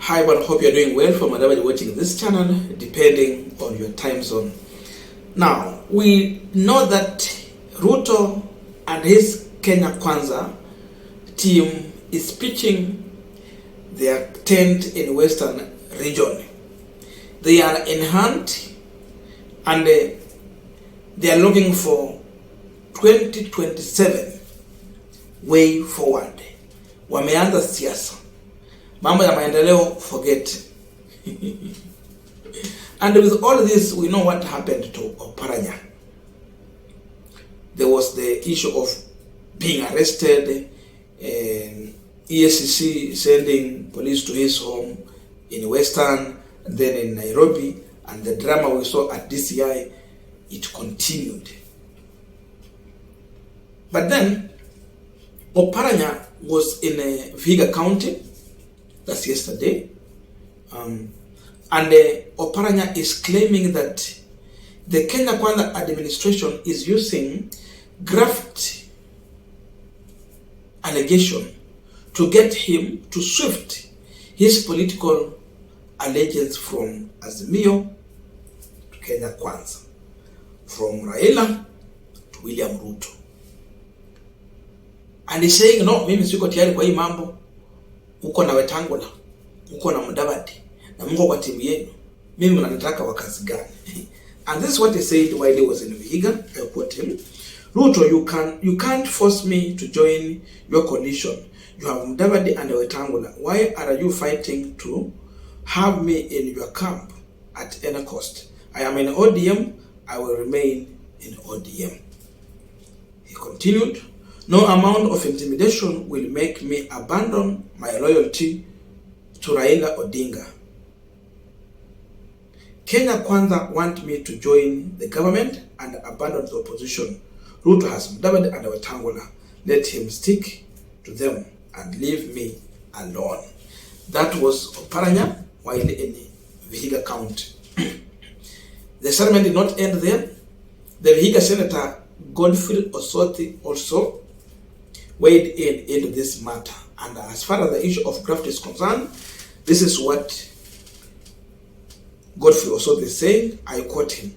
Hi everyone, hope you're doing well from wherever you're watching this channel, depending on your time zone. Now, we know that Ruto and his Kenya Kwanza team is pitching their tent in Western region. They are in hand and they are looking for 2027 way forward. Wameanza siasa. Mambo ya maendeleo, forget. And with all this, we know what happened to Oparanya. There was the issue of being arrested, ESCC sending police to his home in Western, then in Nairobi, and the drama we saw at DCI, it continued. But then, Oparanya was in Vihiga County. That's yesterday. And Oparanya is claiming that the Kenya Kwanza administration is using graft allegation to get him to shift his political allegiance from Azimio to Kenya Kwanza, from Raila to William Ruto. And he's saying, no, mimi siko tayari kwa hii mambo. Uko na Wetangula, uko na Mudavadi, na Mungu kwa timu yenu. Mimi mnanitaka wa kazi gani? And this is what he said while he was in Vihiga. I quote him. Ruto, you can't force me to join your coalition. You have Mudavadi and Wetangula. Why are you fighting to have me in your camp at any cost? I am in ODM. I will remain in ODM. He continued. No amount of intimidation will make me abandon my loyalty to Raila Odinga. Kenya Kwanza want me to join the government and abandon the opposition. Ruto has Mudavadi and Wetangula. Let him stick to them and leave me alone. That was Oparanya while in Vihiga County. The ceremony did not end there. The Vihiga Senator Godfrey Osoti also weighed in into this matter. And as far as the issue of graft is concerned, this is what Godfrey Osoti is saying. I quote him.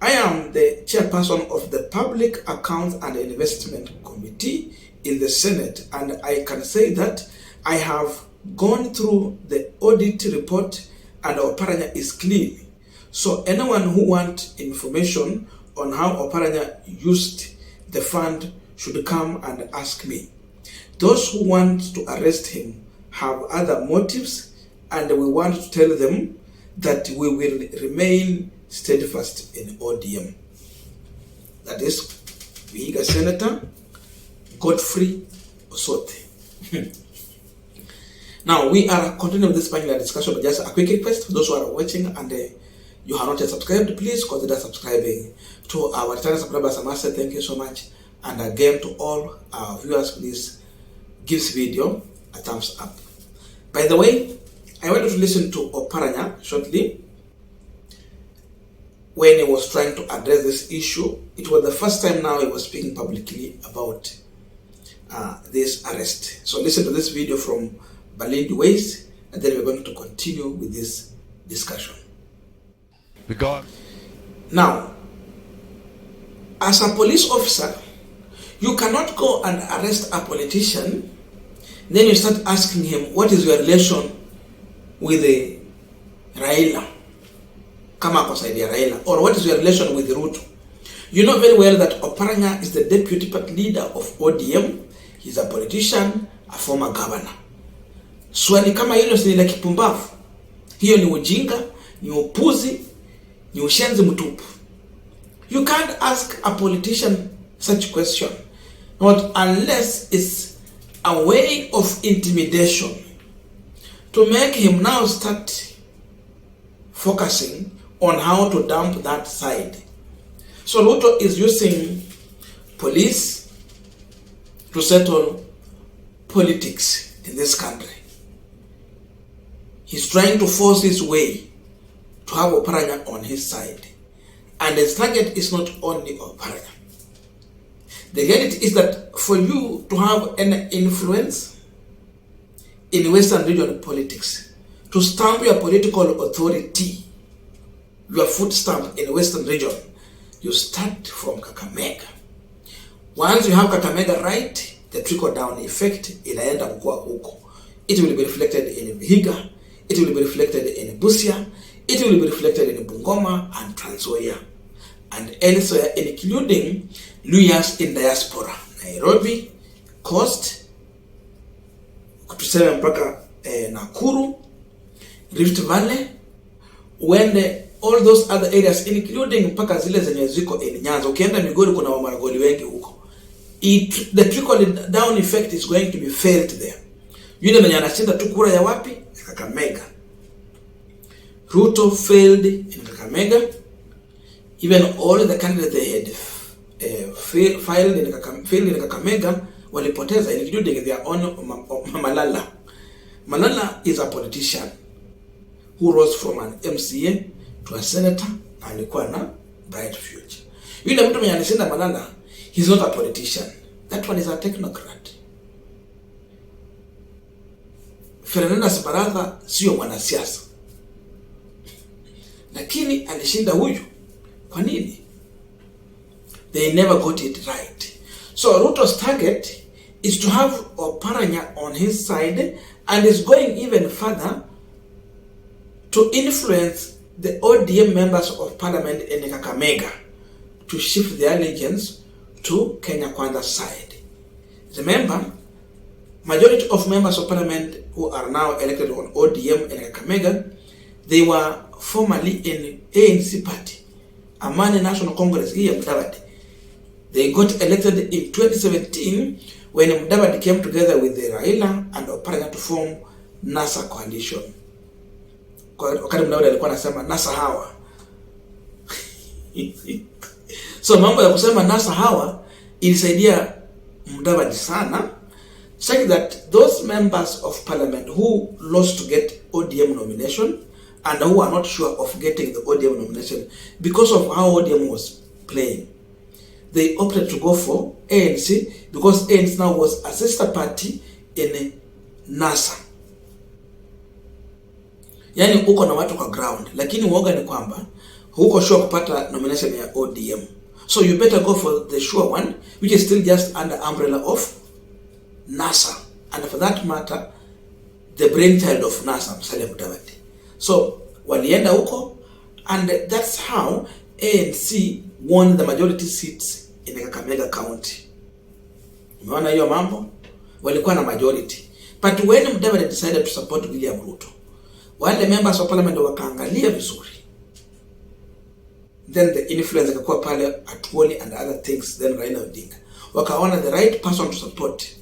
I am the chairperson of the Public Accounts and Investment Committee in the Senate, and I can say that I have gone through the audit report and Oparanya is clean. So anyone who wants information on how Oparanya used the fund should come and ask me. Those who want to arrest him have other motives, and we want to tell them that we will remain steadfast in ODM. That is Vihiga Senator Godfrey Osoti. Now, we are continuing this panel discussion, but just a quick request for those who are watching and you have not yet subscribed, please consider subscribing to our channel. Subscribers, I must say thank you so much. And again, to all our viewers, please give this video a thumbs up. By the way, I wanted to listen to Oparanya shortly when he was trying to address this issue. It was the first time now he was speaking publicly about this arrest. So listen to this video from Balindi Ways, and then we're going to continue with this discussion. Because now, as a police officer, you cannot go and arrest a politician, then you start asking him, what is your relation with the Raila? Kama kwa saidi ya Raila. Or what is your relation with Ruto? You know very well that Oparanya is the deputy party leader of ODM. He's a politician, a former governor. Swali kama hilo si la kipumbavu. Hiyo ni ujinga, ni upuzi, ni ushenzi mtupu. You can't ask a politician such question, not unless it's a way of intimidation to make him now start focusing on how to dump that side. So Ruto is using police to settle politics in this country. He's trying to force his way to have Oparanya on his side. And his target is not only Oparanya. The reality is that for you to have an influence in Western region politics, to stamp your political authority, your foot stamp in the Western region, you start from Kakamega. Once you have Kakamega right, the trickle-down effect inaenda kukua huko. It will be reflected in Vihiga, it will be reflected in Busia, it will be reflected in Bungoma and Trans Nzoia, and elsewhere, including Luyas in diaspora, Nairobi, Coast, tuseme mpaka Nakuru, Rift Valley, when all those other areas including mpaka zile zenye ziko in Nyanza. Ukienda Migori kuna Wamaragoli wengi huko. The trickle down effect is going to be felt there. Yule mwenye anashinda tu kura ya wapi? Kakamega. Ruto failed in Kakamega. Even all the candidates they had failed in Kakamega walipoteza, including their own Malala. Malala is a politician who rose from an MCA to a senator na alikuwa na bright future. Yule mtu mwenye anashinda Malala, he's not a politician. That one is a technocrat. Fernandez Baratha sio mwanasiasa, lakini alishinda huyu. Kwa nini? They never got it right. So Ruto's target is to have Oparanya on his side, and is going even further to influence the ODM members of parliament in Kakamega to shift their allegiance to Kenya Kwanza's side. Remember, majority of members of parliament who are now elected on ODM in Kakamega, they were formerly in ANC party, Amani National Congress here in Mudavadi. They got elected in 2017 when Mudavadi came together with the Raila and Oparanya to form NASA coalition. Wakati Mudavadi alikuwa anasema NASA hawa. So mambo ya kusema NASA hawa ilisaidia Mudavadi sana, such that those members of parliament who lost to get ODM nomination and who are not sure of getting the ODM nomination because of how ODM was playing, they opted to go for ANC because ANC now was a sister party in NASA. Yani uko na watu kwa ground, lakini uoga ni kwamba huko sure kupata nomination ya ODM. So you better go for the sure one, which is still just under umbrella of NASA. And for that matter, the brainchild of NASA, Musalia Mudavadi. So walienda huko, and that's how ANC won the majority seats in Kakamega County. Umeona hiyo mambo? Walikuwa na majority. But when Mudavadi decided to support William Ruto, wale members of parliament wakaangalia vizuri, then the influence ikakuwa pale Atwoli and other things, then Raila Odinga wakaona the right person to support,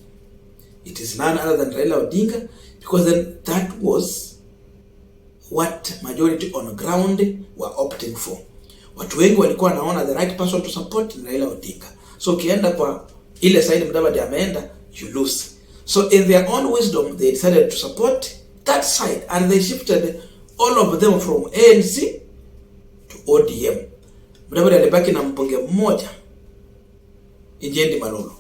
it is none other than Raila Odinga, because then that was what majority on ground were opting for. Watu wengi walikuwa wanaona the right person to support ni Raila Odinga. So ukienda kwa ile side Mudavadi ameenda, you lose. So in their own wisdom, they decided to support that side, and they shifted all of them from ANC to ODM. Mudavadi alibaki na mbunge mmoja, Injendi Malolo.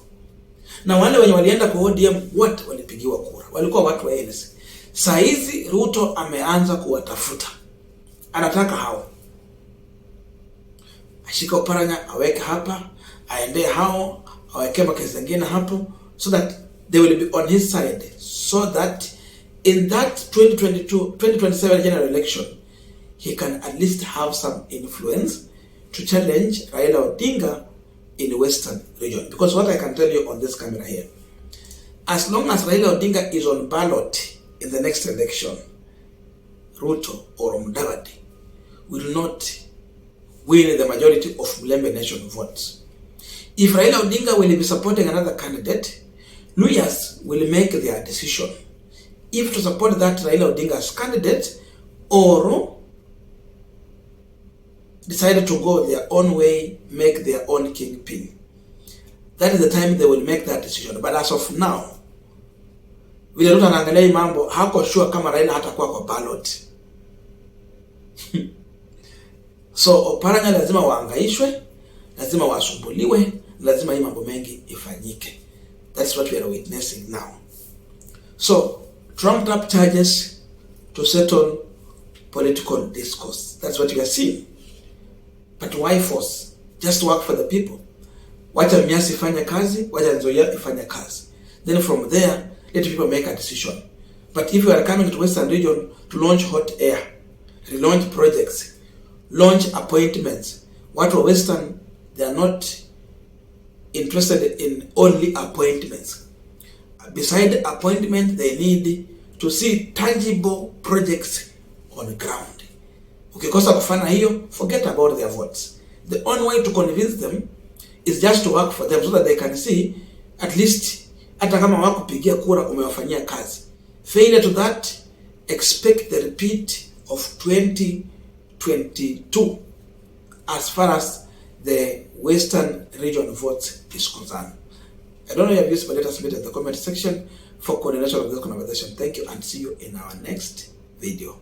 Na wale wenye walienda kwa ODM wote walipigiwa kura, walikuwa watu wa ANC. Saa hizi Ruto ameanza kuwatafuta, anataka hao ashika Oparanya aweke hapa, aende hao aweke makesi zingine hapo, so that they will be on his side, so that in that 2027 general election he can at least have some influence to challenge Raila Odinga in the Western region. Because what I can tell you on this camera here, as long as Raila Odinga is on ballot in the next election, Ruto or Mudavadi will not win the majority of Mlembe Nation votes. If Raila Odinga will be supporting another candidate, Luyas will make their decision if to support that Raila Odinga's candidate or decided to go their own way, make their own kingpin. That is the time they will make that decision. But as of now, vile Ruto anaangalia mambo, hako sure kama Raila hatakuwa kwa ballot. So Oparanya lazima waangaishwe, lazima wasumbuliwe, lazima hii mambo mengi ifanyike. That's what we are witnessing now. So trumped up charges to settle political discourse. That's what you are seeing. But why force? Just work for the people. Wacha Miasi ifanye kazi, wacha Nzoia ifanye kazi. Then from there, let people make a decision. But if you are coming to Western region to launch hot air, relaunch projects, launch appointments, what for Western, they are not interested in only appointments. Beside appointment, they need to see tangible projects on ground. Ukikosa kufanya hiyo, forget about their votes. The only way to convince them is just to work for them so that they can see at least hata kama wakupigia kura umewafanyia kazi. Failure to that, expect the repeat of 2022 as far as the Western region votes is concerned. I don't know your views, but let us meet in the comment section for coordination of this conversation. Thank you and see you in our next video.